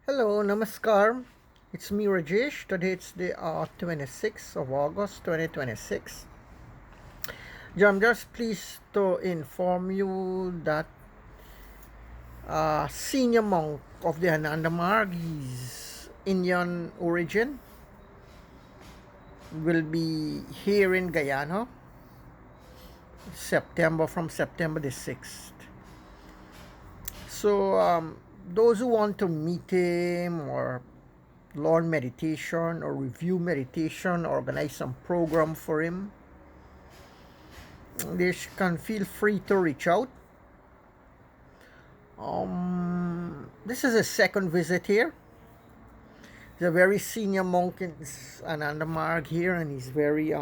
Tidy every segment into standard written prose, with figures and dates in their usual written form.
Hello, namaskar. It's me, Rajesh. Today it's the 26th of August 2026. I'm just pleased to inform you that senior monk of the Ananda Marg, he's Indian origin, will be here in Guyana from September the 6th. So, those who want to meet him or learn meditation or review meditation, organize some program for him, they can feel free to reach out. This is his second visit here. He's a very senior monk in Anandamarg here, and he's very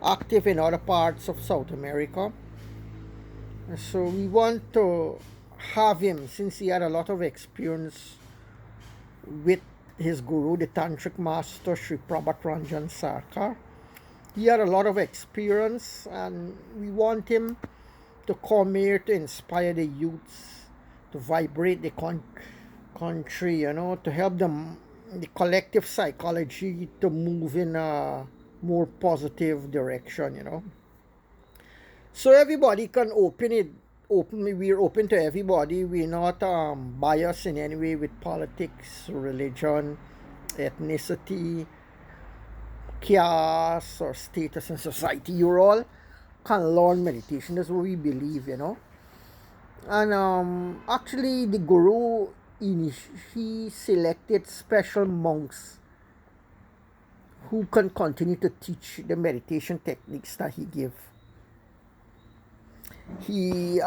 active in other parts of South America. So we want to have him, since he had a lot of experience with his guru, the Tantric master Sri Prabhat Ranjan Sarkar. He had a lot of experience, and we want him to come here to inspire the youths, to vibrate the country, to help them, the collective psychology, to move in a more positive direction. So everybody can open it. We're open to everybody. We're not biased in any way with politics, religion, ethnicity, caste, or status in society. You all can learn meditation. That's what we believe, And actually, the guru, he selected special monks who can continue to teach the meditation techniques that he gave. He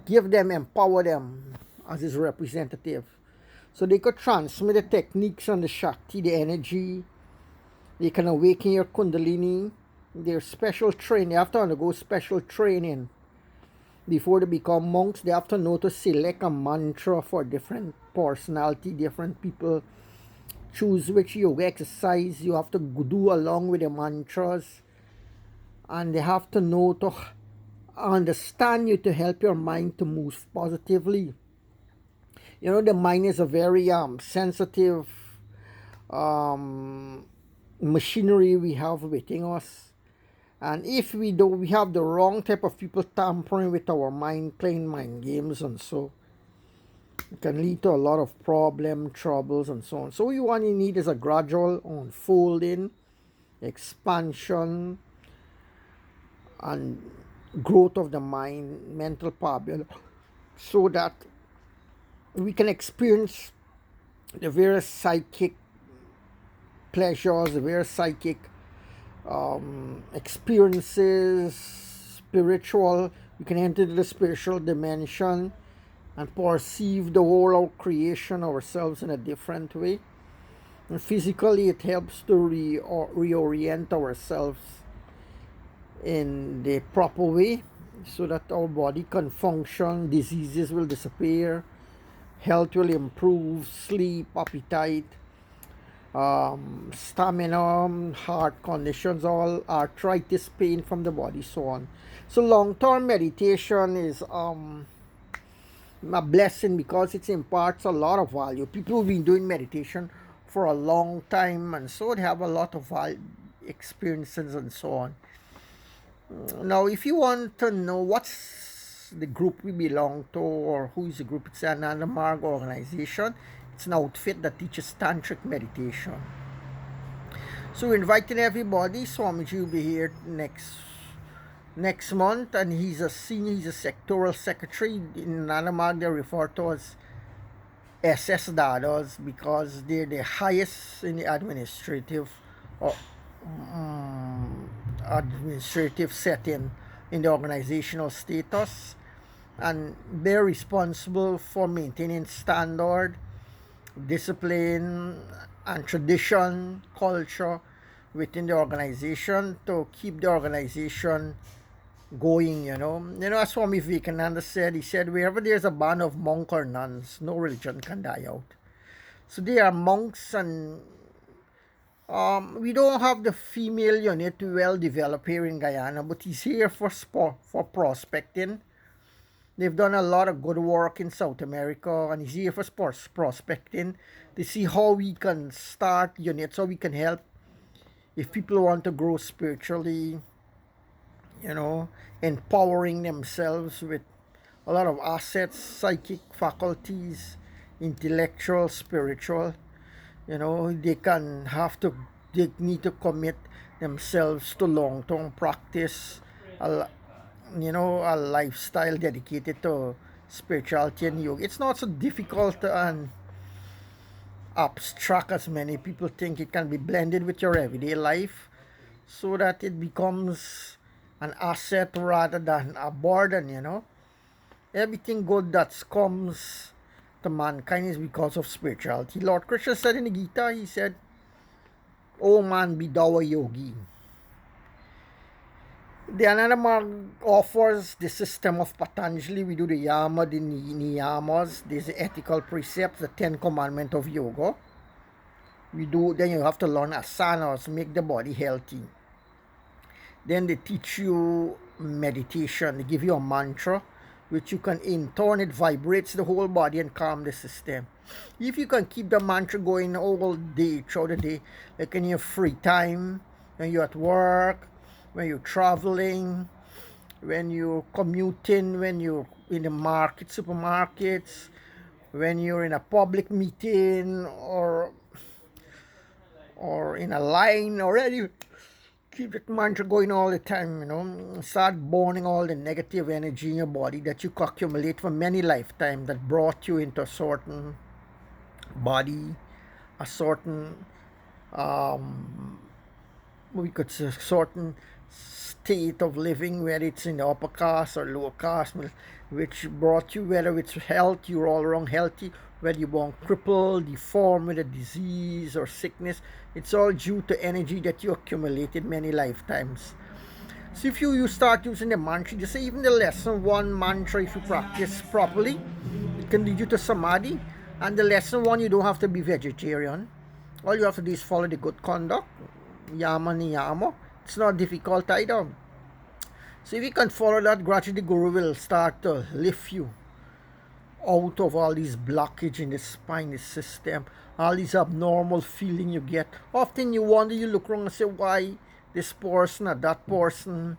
give them, empower them as his representative, so they could transmit the techniques and the Shakti, the energy. They can awaken your Kundalini. They're special training. They have to undergo special training before they become monks. They have to know to select a mantra for different personality, different people. Choose which yoga exercise you have to do along with the mantras. And they have to know to understand you to help your mind to move positively. The mind is a very sensitive machinery we have within us. And if we have the wrong type of people tampering with our mind, playing mind games, and so it can lead to a lot of troubles, and so on. So what you need is a gradual unfolding, expansion, and growth of the mind, mental power, so that we can experience the various psychic pleasures, the various psychic experiences, spiritual. You can enter the spiritual dimension and perceive the whole of creation, ourselves, in a different way. And physically, it helps to reorient ourselves in the proper way, so that our body can function, diseases will disappear, health will improve, sleep, appetite, stamina, heart conditions, all arthritis, pain from the body, so on. So long-term meditation is a blessing, because it imparts a lot of value. People who've been doing meditation for a long time, and so they have a lot of experiences and so on. Now, if you want to know what's the group we belong to, or who is the group, it's an Ananda Marg organization. It's an outfit that teaches tantric meditation. So we're inviting everybody. Swamiji will be here next month, and he's a sectorial secretary. In Ananda Marg, they're referred to as S.S. Dadas, because they're the highest in the administrative setting in the organizational status, and they're responsible for maintaining standard, discipline, and tradition, culture within the organization, to keep the organization going. As Swami Vivekananda said, he said, wherever there's a band of monk or nuns, no religion can die out. So they are monks, and we don't have the female unit well developed here in Guyana, but he's here for prospecting. They've done a lot of good work in South America, and it's here for prospecting to see how we can start units, how we can help if people want to grow spiritually, you know, empowering themselves with a lot of assets, psychic faculties, intellectual, spiritual. They need to commit themselves to long-term practice, a, a lifestyle dedicated to spirituality and yoga. It's not so difficult and abstract as many people think. It can be blended with your everyday life so that it becomes an asset rather than a burden. Everything good that comes to mankind is because of spirituality. Lord Krishna said in the Gita, he said, "O man, be thou a yogi." The another mark offers the system of Patanjali. We do the yama, the niyamas, there's the ethical precepts, the 10 commandments of yoga. Then you have to learn asanas, make the body healthy. Then they teach you meditation. They give you a mantra, which you can intone. It vibrates the whole body and calm the system. If you can keep the mantra going all day, throughout the day, like in your free time, when you're at work, when you're traveling, when you're commuting, when you're in the supermarkets, when you're in a public meeting or in a line already, keep that mantra going all the time. Start burning all the negative energy in your body that you accumulate for many lifetimes that brought you into a certain body, a certain we could say certain state of living, whether it's in the upper caste or lower caste, which brought you, whether it's health, you're all around healthy, whether you're born crippled, deformed with a disease or sickness, it's all due to energy that you accumulated many lifetimes. So if you start using the mantra, just say even the lesson one mantra, if you practice properly, it can lead you to samadhi. And the lesson one, you don't have to be vegetarian. All you have to do is follow the good conduct, yama niyama. It's not difficult either. So if you can follow that, gradually the Guru will start to lift you out of all these blockage in the spine, the system, all these abnormal feeling you get. Often you wonder, you look around and say, why this person or that person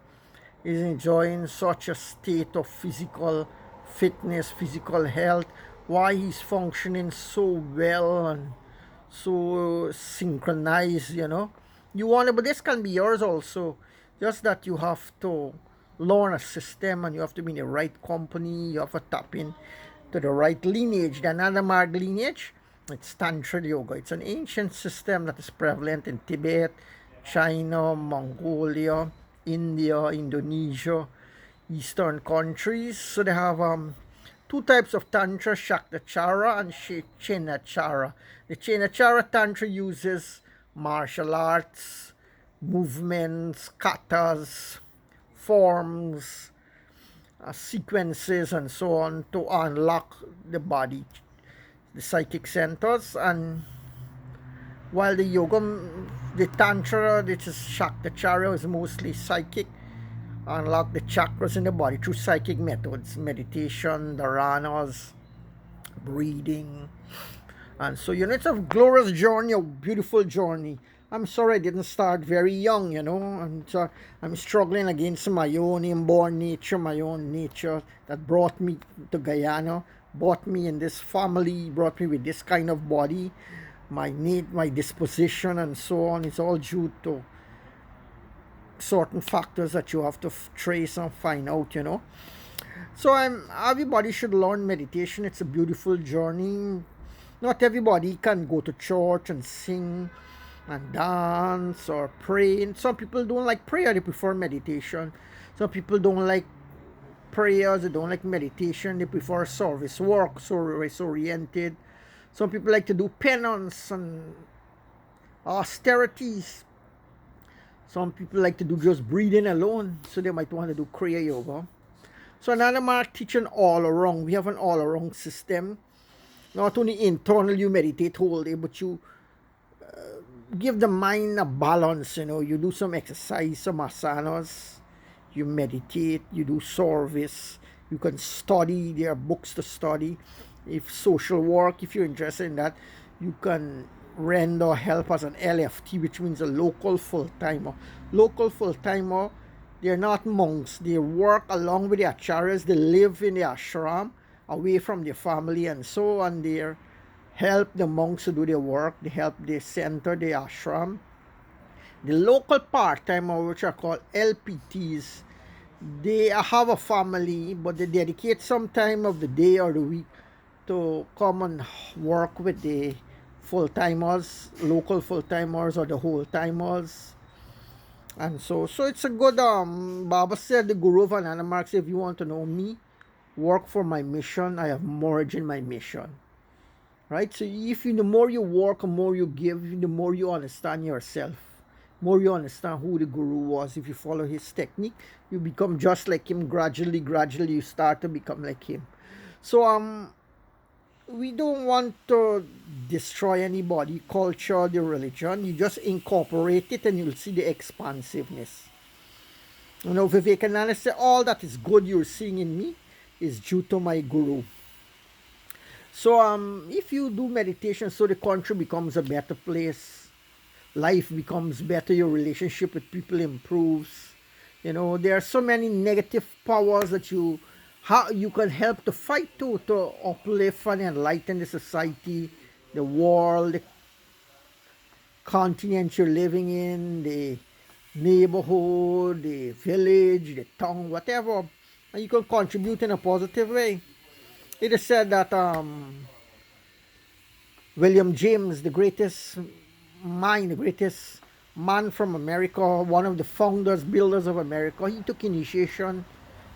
is enjoying such a state of physical fitness, physical health, why he's functioning so well and so synchronized. You wonder, but this can be yours also. Just that you have to learn a system and you have to be in the right company. You have to tap in to the right lineage. The Ananda lineage, it's Tantra Yoga. It's an ancient system that is prevalent in Tibet, China, Mongolia, India, Indonesia, Eastern countries. So they have two types of Tantra, Shaktachara and Chenachara. The Chenachara Tantra uses martial arts, movements, katas, forms, sequences, and so on to unlock the body, the psychic centers. And while the Tantra, which is Shaktachara, is mostly psychic, unlock the chakras in the body through psychic methods, meditation, dharanas, breathing. And so, it's a glorious journey, a beautiful journey. I'm sorry I didn't start very young, and I'm struggling against my own inborn nature, my own nature that brought me to Guyana, brought me in this family, brought me with this kind of body, my need, my disposition, and so on. It's all due to certain factors that you have to trace and find out. So everybody should learn meditation. It's a beautiful journey. Not everybody can go to church and sing and dance or pray. And some people don't like prayer, they prefer meditation. Some people don't like prayers, they don't like meditation, they prefer service work, service oriented. Some people like to do penance and austerities. Some people like to do just breathing alone, so they might want to do Kriya Yoga. So another mark teaching all around. We have an all around system. Not only internal you meditate whole day, but you give the mind a balance. You do some exercise, some asanas, you meditate, you do service, You can study. There are books to study. If social work, if you're interested in that, you can render help as an LFT, which means a local full-timer. Local full-timer, they're not monks. They work along with the acharyas. They live in the ashram, away from their family and so on. They help the monks to do their work. They help the center, the ashram. The local part-timer, which are called LPTs, they have a family, but they dedicate some time of the day or the week to come and work with the full-timers, local full-timers or the whole-timers. And so it's a good, Baba said, the Guru of Ananda Mark, if you want to know me, work for my mission. I have merged in my mission. Right? So if you, the more you work, the more you give, the more you understand yourself, more you understand who the Guru was. If you follow his technique, you become just like him. Gradually you start to become like him. So we don't want to destroy anybody, culture, the religion. You just incorporate it and you'll see the expansiveness. You know, Vivekananda said, all that is good you're seeing in me is due to my Guru. So if you do meditation, so the country becomes a better place, life becomes better, your relationship with people improves. You know, there are so many negative powers that you can help to fight to uplift and enlighten the society, the world, the continent you're living in, the neighborhood, the village, the town, whatever, and you can contribute in a positive way. It is said that William James, the greatest mind, the greatest man from America, one of the founders, builders of America, he took initiation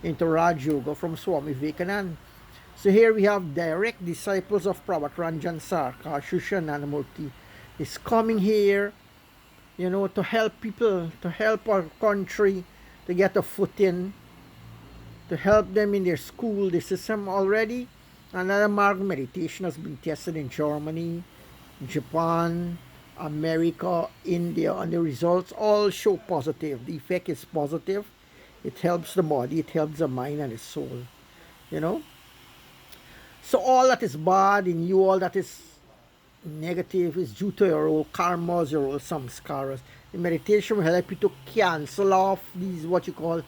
into Raj Yoga from Swami Vivekananda. So here we have direct disciples of Prabhat Ranjan Sarkar, Shusha Nanamurti, is coming here, you know, to help people, to help our country to get a foot in, to help them in their school, the system already. Another mark meditation has been tested in Germany, Japan, America, India, and the results all show positive. The effect is positive. It helps the body, it helps the mind and the soul, you know. So all that is bad in you, all that is negative is due to your old karmas, your old samskaras. The meditation will help you to cancel off these, what you call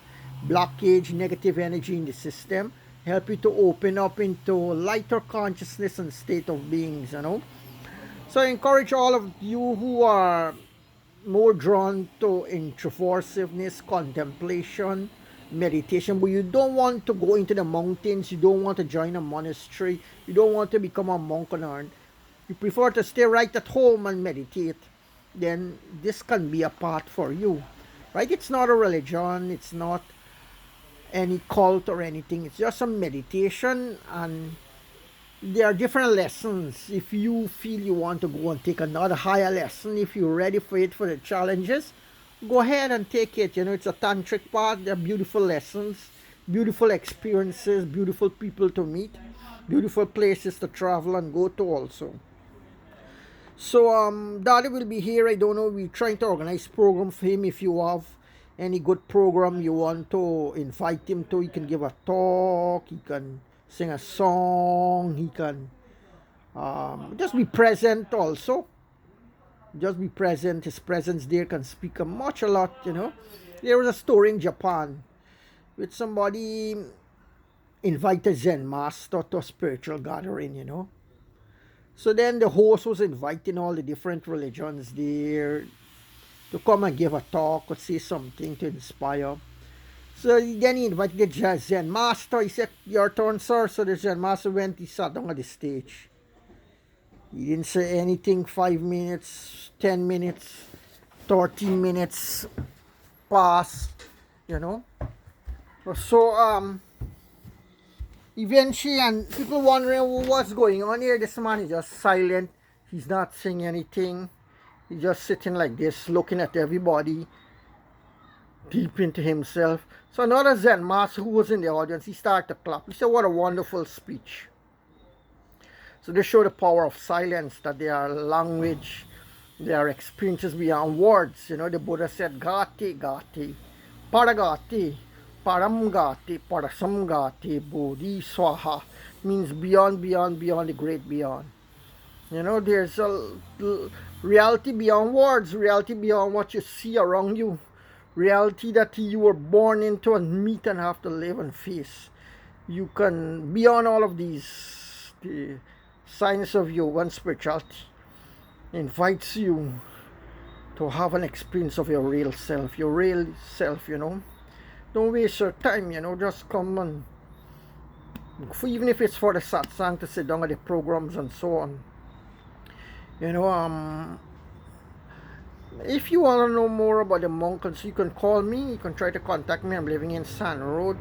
blockage, negative energy in the system, help you to open up into lighter consciousness and state of beings, you know. So I encourage all of you who are more drawn to introversiveness, contemplation, meditation, but you don't want to go into the mountains, you don't want to join a monastery, you don't want to become a monk on earth, you prefer to stay right at home and meditate, then this can be a path for you, right? It's not a religion, it's not any cult or anything, it's just a meditation, and there are different lessons. If you feel you want to go and take another higher lesson, if you're ready for it, for the challenges, go ahead and take it. You know, it's a tantric path. There are beautiful lessons, beautiful experiences, beautiful people to meet, beautiful places to travel and go to also. So Dada will be here. I don't know, we're trying to organize program for him. If you have any good program you want to invite him to, he can give a talk, he can sing a song, he can just be present also. Just be present. His presence there can speak a lot, you know. There was a story in Japan with somebody invited Zen master to a spiritual gathering, you know. So then the host was inviting all the different religions there to come and give a talk or say something to inspire. So then he invited the Zen master. He said, "Your turn, sir." So the Zen master went, he sat down on the stage. He didn't say anything. 5 minutes, 10 minutes, 13 minutes passed, you know. So eventually, and people wondering, well, what's going on here? This man is just silent. He's not saying anything. He's just sitting like this, looking at everybody, deep into himself. So another Zen master who was in the audience, he started to clap. He said, "What a wonderful speech." So they show the power of silence, that there are language, there are experiences beyond words. You know, the Buddha said, "Gati, Gati, Paragati, Paramgati, Parasamgati, Bodhi Swaha means beyond, beyond, beyond the great beyond. You know, there's a reality beyond words, reality beyond what you see around you, reality that you were born into and meet and have to live and face. You can, beyond all of these, the science of yoga and spirituality invites you to have an experience of your real self, you know. Don't waste your time, you know, just come and, even if it's for the satsang, to sit down at the programs and so on. You know, if you want to know more about the monks, you can call me, you can try to contact me. I'm living in San Road,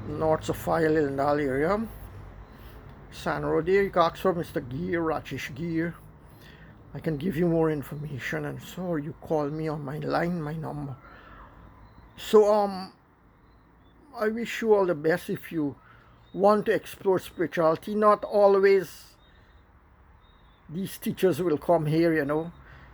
North Sophia, Lindal area. San Road there, you can ask for Mr. Gear, Rajesh Gear. I can give you more information, and so you call me on my line, my number. So I wish you all the best if you want to explore spirituality. Not always these teachers will come here, you know.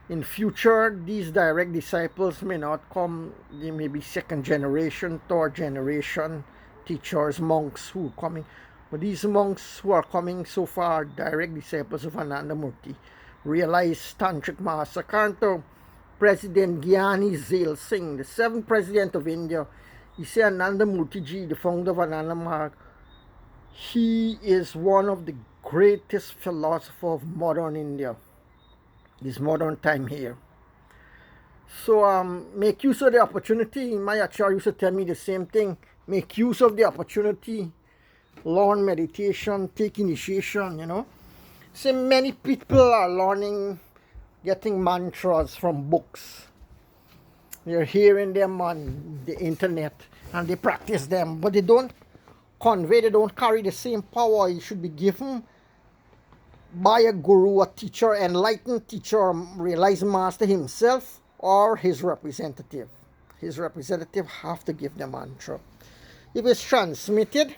In future, these direct disciples may not come. They may be second generation, third generation teachers, monks who are coming. But these monks who are coming so far, direct disciples of Anandamurti, realize Tantric Master. Current President Guyana Zail Singh, the 7th President of India, he said Anandamurti Ji, the founder of Ananda Marg, he is one of the greatest philosophers of modern India, this modern time here. So make use of the opportunity. My acharya used to tell me the same thing. Make use of the opportunity. Learn meditation, take initiation, you know. So many people are learning, getting mantras from books. They're hearing them on the internet and they practice them, but they don't convey, they don't carry the same power it should be given by a guru, a teacher, enlightened teacher, realized master himself or his representative. His representative have to give the mantra. If it's transmitted,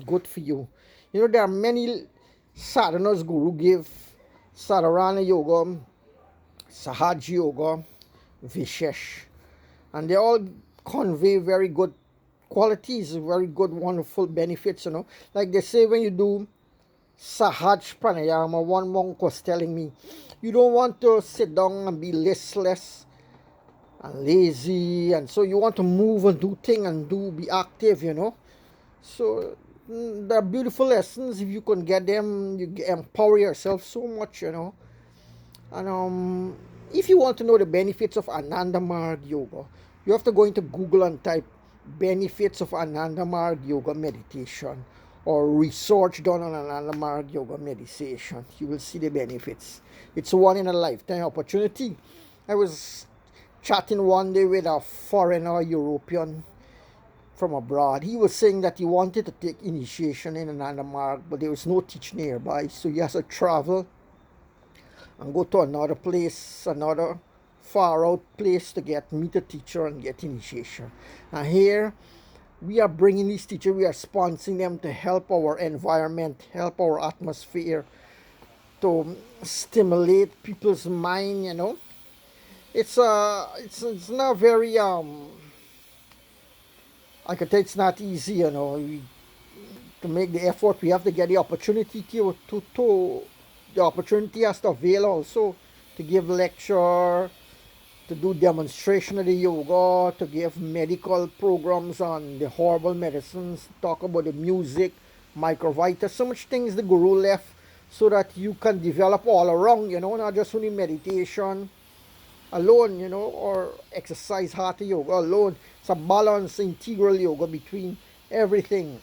good for you. You know, there are many sadhanas guru give: Sadharana Yoga, Sahaj Yoga, Vishesh. And they all convey very good qualities, very good, wonderful benefits, you know. Like they say when you do Sahaj Pranayama, one monk was telling me, you don't want to sit down and be listless and lazy, and so you want to move and do things and be active, you know. So they're beautiful lessons. If you can get them, you empower yourself so much, you know. And if you want to know the benefits of Ananda Marg Yoga, you have to go into Google and type benefits of Ananda Marg Yoga meditation, or research done on Ananda Marg Yoga meditation. You will see the benefits. It's a one in a lifetime opportunity. I was chatting one day with a foreigner, European from abroad. He was saying that he wanted to take initiation in Ananda Marg, but there was no teacher nearby, so he has to travel and go to another place, another far out place to meet a teacher and get initiation. And here we are bringing these teachers, we are sponsoring them to help our environment, help our atmosphere, to stimulate people's mind, you know. It's not very I could tell it's not easy, you know. To make the effort, we have to get the opportunity to the opportunity has to avail also, to give lecture, to do demonstration of the yoga, to give medical programs on the herbal medicines, talk about the music, microvita, so much things the guru left so that you can develop all around, you know, not just only meditation alone, you know, or exercise hatha yoga alone. It's a balanced, integral yoga between everything.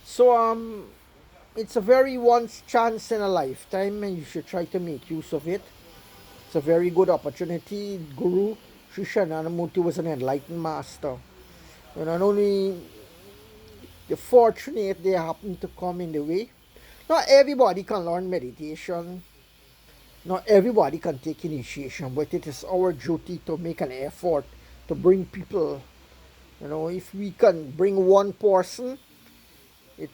So it's a very once chance in a lifetime, and you should try to make use of it. It's a very good opportunity. Guru Sri Sharanamurti was an enlightened master. And not only the fortunate, they happen to come in the way. Not everybody can learn meditation. Not everybody can take initiation, but it is our duty to make an effort to bring people. You know, if we can bring one person, it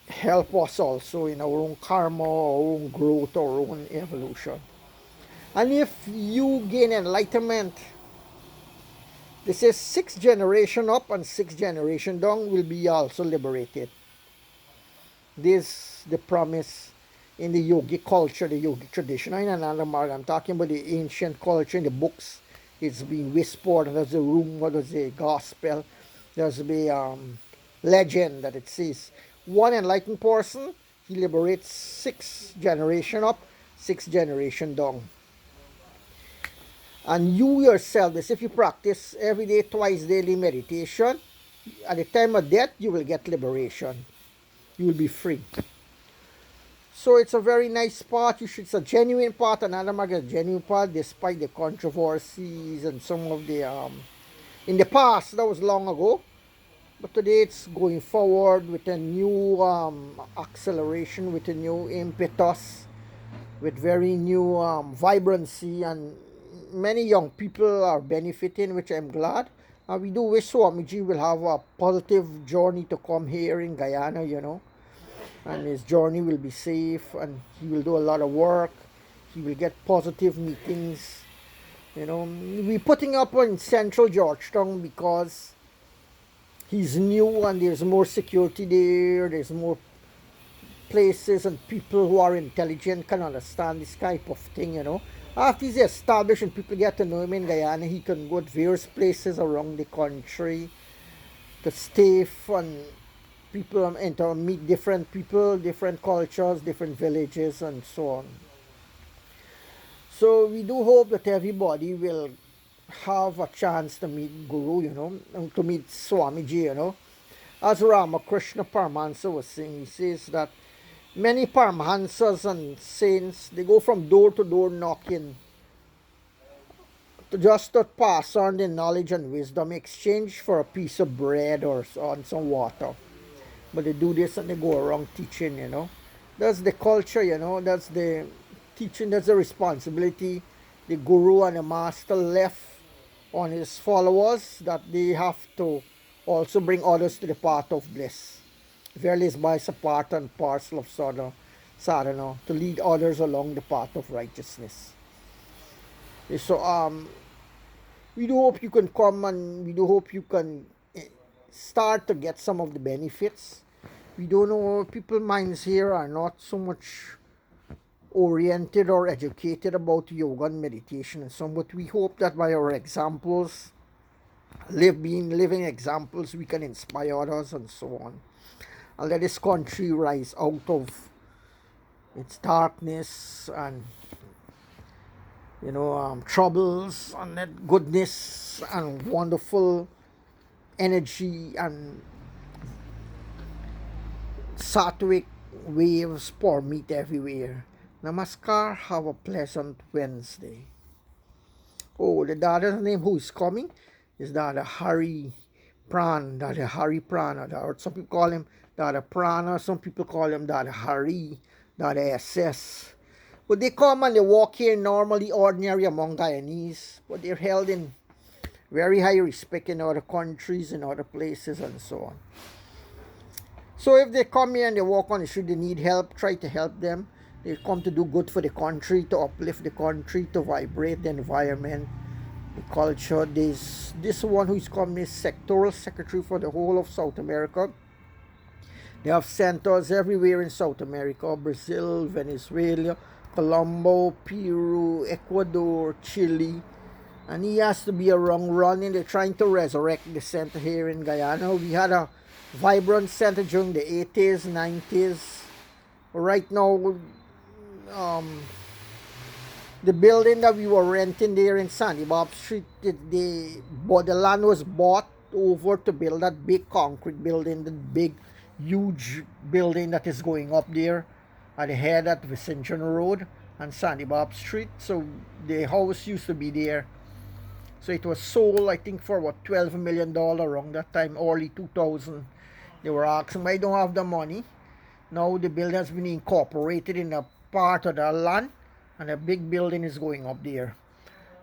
help us also in our own karma, our own growth, our own evolution. And if you gain enlightenment, This is 6 generation up and 6 generation down will be also liberated. This the promise in the yogic culture, the yogic tradition. In another mark, I'm talking about the ancient culture in the books. It's being whispered, and there's a rumor, there's a gospel, there's the legend that it says one enlightened person, he liberates 6 generation up, 6 generation down. And you yourself, this if you practice every day, twice daily meditation, at the time of death, you will get liberation. You will be free. So it's a very nice part. It's a genuine part, another mark a genuine part, despite the controversies and some of the in the past, that was long ago. But today it's going forward with a new acceleration, with a new impetus, with very new vibrancy, and many young people are benefiting, which I'm glad. We do wish Swamiji will have a positive journey to come here in Guyana, and his journey will be safe, and he will do a lot of work. He will get positive meetings. We're putting up in central Georgetown because he's new and there's more security there. There's more places and people who are intelligent can understand this type of thing. After he's established and people get to know him in Guyana, he can go to various places around the country to stay and people enter, meet different people, different cultures, different villages, and so on. So we do hope that everybody will have a chance to meet Guru, and to meet Swamiji, As Ramakrishna Paramahansa was saying, he says that many Paramahansas and saints, they go from door to door knocking to just to pass on the knowledge and wisdom in exchange for a piece of bread or on some water. But they do this and they go around teaching. That's the culture, that's the teaching, that's the responsibility the guru and the master left on his followers, that they have to also bring others to the path of bliss. Verily is by a part and parcel of sadhana to lead others along the path of righteousness. So we do hope you can come, and we do hope you can start to get some of the benefits. We don't know, people's minds here are not so much oriented or educated about yoga and meditation and so on, but we hope that by our examples, living examples, we can inspire others and so on, and let this country rise out of its darkness and troubles, and let goodness and wonderful energy and sattvic waves permeate everywhere. Namaskar. Have a pleasant Wednesday. Oh, the Dada's name who is coming is Dada Hariprana, Dada Hariprana, or some people call him Dada Prana, some people call him Dada Hari, Dada S.S. But they come and they walk here normally, ordinary among Guyanese, but they're held in very high respect in other countries, in other places, and so on. So if they come here and they walk on the street, they need help, try to help them. They come to do good for the country, to uplift the country, to vibrate the environment, the culture. This one who is coming is sectorial secretary for the whole of South America. They have centers everywhere in South America: Brazil, Venezuela, Colombo, Peru, Ecuador, Chile. And he has to be around running. They're trying to resurrect the center here in Guyana. We had a vibrant center during the 80s, 90s. Right now, the building that we were renting there in Sandy Bob Street, the land was bought over to build that big concrete building, the big, huge building that is going up there at the head at Vicention Road and Sandy Bob Street. So the house used to be there. So it was sold, I think, for what, $12 million around that time, early 2000. They were asking, I don't have the money. Now the building has been incorporated in a part of the land, and a big building is going up there.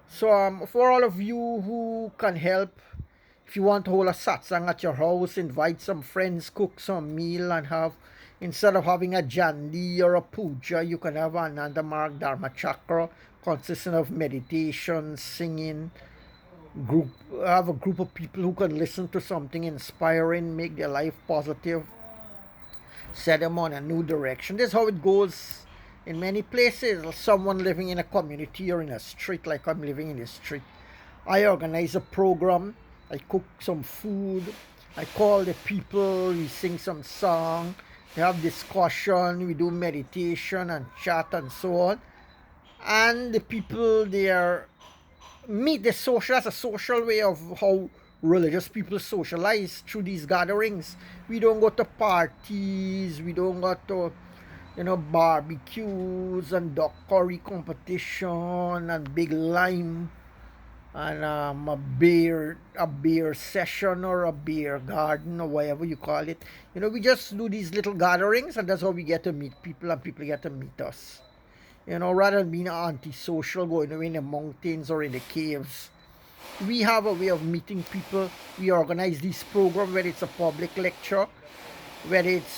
So for all of you who can help, if you want to hold a satsang at your house, invite some friends, cook some meal, and have, instead of having a jandi or a puja, you can have an Ananda Marg Dharma Chakra consisting of meditation, singing, group have a group of people who can listen to something inspiring, make their life positive, set them on a new direction. This is how it goes in many places. Someone living in a community or in a street, like I'm living in this street, I organize a program. I cook some food. I call the people. We sing some song. We have discussion. We do meditation and chat and so on. And the people there meet the social. That's a social way of how religious people socialize through these gatherings. We don't go to parties. We don't go to barbecues and duck curry competition and big lime and a beer session or a beer garden or whatever you call it. We just do these little gatherings, and that's how we get to meet people, and people get to meet us. Rather than being antisocial, going away in the mountains or in the caves. We have a way of meeting people. We organize these programs, whether it's a public lecture, whether it's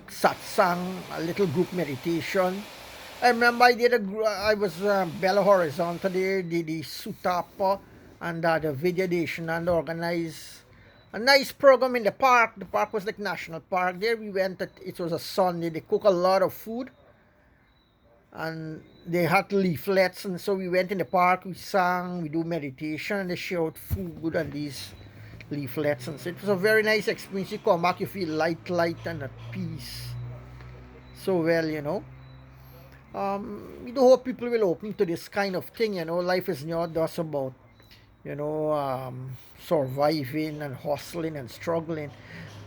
satsang, a little group meditation. I remember I was Belo Horizonte there, did the Sutapa and the Vidya and organized a nice program in the park. The park was like national park. There we went, it was a Sunday. They cook a lot of food and they had leaflets, and so we went in the park, we sang, we do meditation, and they shared food and these leaflets, and so it was a very nice experience. You come back, you feel light and at peace. So well. We do hope people will open to this kind of thing. Life is not just about surviving and hustling and struggling.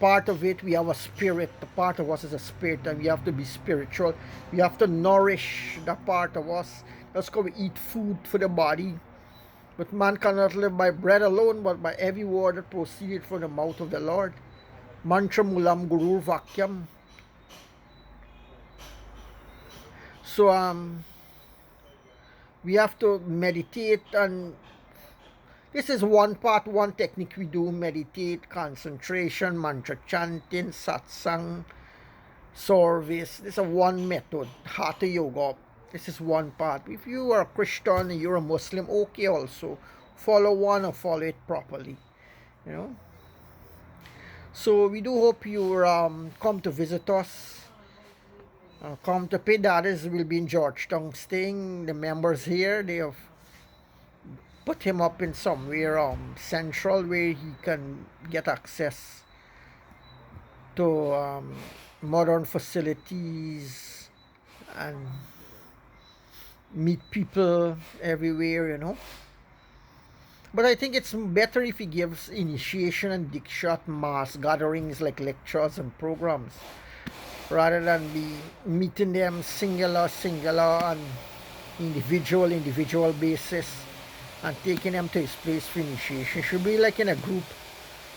Part of it, we have a spirit. The part of us is a spirit, and we have to be spiritual. We have to nourish that part of us. That's why we eat food for the body. But man cannot live by bread alone, but by every word that proceeded from the mouth of the Lord. Mantra mulam gurur vakyam. So we have to meditate, and this is one part, one technique we do: meditate, concentration, mantra chanting, satsang, service. This is one method. Hatha yoga. This is one part. If you are a Christian and you're a Muslim, okay, also follow one or follow it properly. So we do hope you come to visit us. Come to pay. Dadas will be in Georgetown staying. The members here, they have put him up in somewhere central where he can get access to modern facilities and meet people everywhere. But I think it's better if he gives initiation and dikshat mass gatherings like lectures and programs, rather than be meeting them singular and individual basis and taking them to his place for initiation. It should be like in a group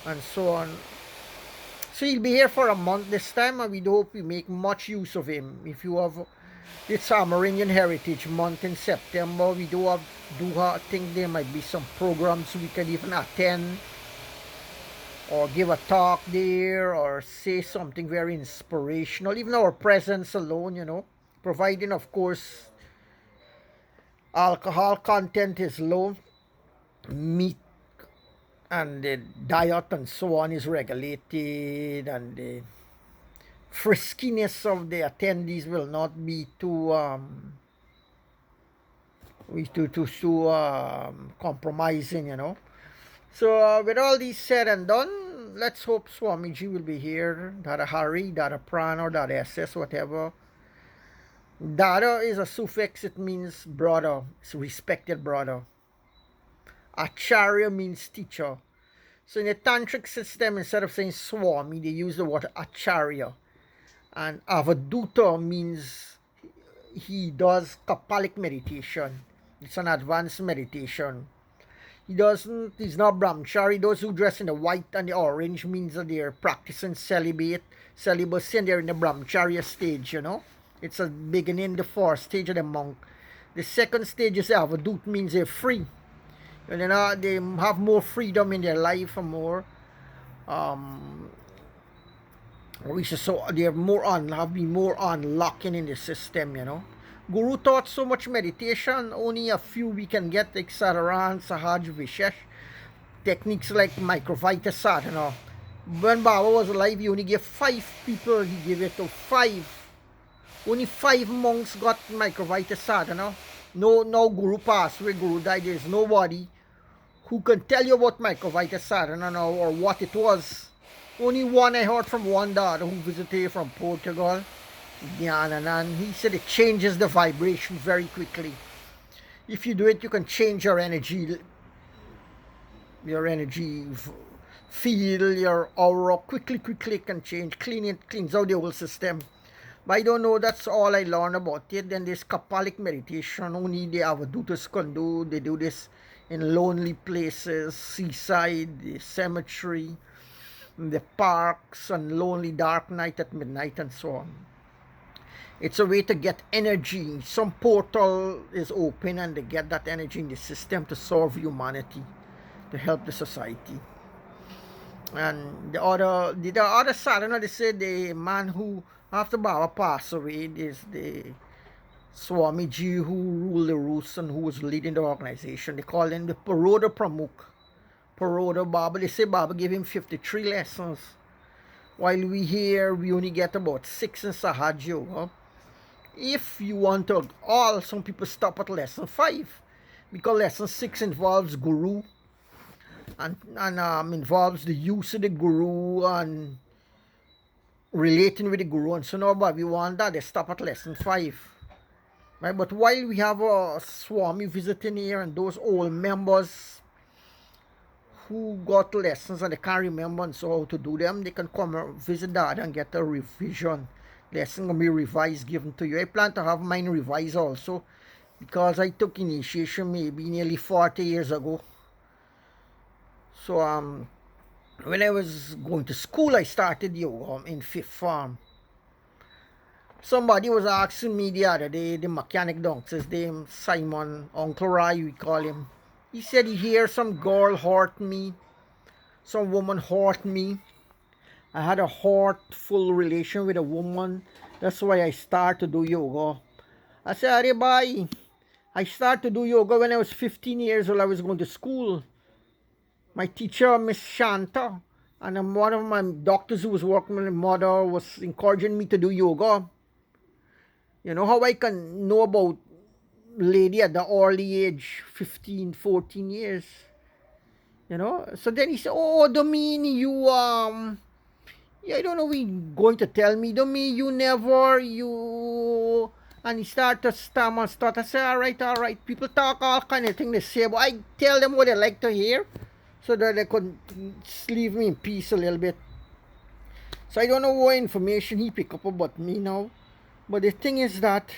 and so on. So he'll be here for a month this time, and we hope we make much use of him. If you have it's Amerindian Heritage Month in September, we I think there might be some programs we can even attend, or give a talk there, or say something very inspirational. Even our presence alone, providing, of course, alcohol content is low, meat and the diet and so on is regulated, and the friskiness of the attendees will not be too compromising. So with all these said and done, let's hope Swamiji will be here. Dada Hari, Dada Prana, or Dada S.S, whatever. Dada is a suffix. It means brother. It's respected brother. Acharya means teacher. So in the tantric system, instead of saying Swami, they use the word Acharya. And Avaduta means he does Kapalic meditation. It's an advanced meditation. He's not brahmachari. Those who dress in the white and the orange means that they're practicing celibacy, and they're in the brahmacharya stage. It's a beginning, the fourth stage of the monk. The second stage is avadut, means they're free. They have more freedom in their life, and more so they're have been more unlocking in the system. Guru taught so much meditation, only a few we can get, like Sadharan, Sahaj, Vishesh. Techniques like microvita sadhana. When Baba was alive, he only gave 5 people, he gave it to 5. Only 5 monks got microvita sadhana. No Guru passed away, Guru died. There's nobody who can tell you about microvita sadhana now or what it was. Only one I heard from one Dada who visited from Portugal, Guyana, and he said it changes the vibration very quickly. If you do it, you can change your energy feel, your aura quickly can change, cleans out the whole system. But I don't know, that's all I learned about it. Then there's Kapalic meditation, only the avadutas can do. They do this in lonely places, seaside, the cemetery, in the parks, and lonely dark night at midnight and so on. It's a way to get energy. Some portal is open and they get that energy in the system to serve humanity, to help the society. And the other sadhana, they say the man who, after Baba passed away, is the Swamiji who ruled the roost and who was leading the organization. They call him the Paroda Pramukh. Paroda Baba, they say Baba gave him 53 lessons. While we here, we only get about 6 in Sahaj Yoga. If you want to some people stop at lesson 5, because lesson 6 involves Guru, and involves the use of the Guru and relating with the Guru, and so now, but we want that, they stop at lesson 5. Right? But while we have a Swami visiting here and those old members who got lessons and they can't remember and so how to do them, they can come and visit Dada and get a revision. Lesson can be revised, given to you. I plan to have mine revised also, because I took initiation maybe nearly 40 years ago. So when I was going to school, I started yoga in 5th form. Somebody was asking me the other day, the mechanic donkey, his name Simon, Uncle Rai we call him. He said he hears some girl hurt me, some woman hurt me. I had a heartful relation with a woman. That's why I started to do yoga. I said, Are bhai, I started to do yoga when I was 15 years old. I was going to school. My teacher, Miss Shanta, and one of my doctors who was working with my mother was encouraging me to do yoga. You know how I can know about lady at the early age, 15, 14 years. You know? So then he said, Oh, Domini, you, I don't know, he going to tell me, Domini, you, and he started to stammer and start. I say, all right. People talk all kind of things they say, but I tell them what they like to hear, so that they could leave me in peace a little bit. So I don't know what information he pick up about me now. But the thing is that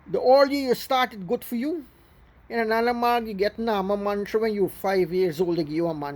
the earlier you start, it good for you. In another man, you get Nama mantra when you're 5 years old, they give you a mantra.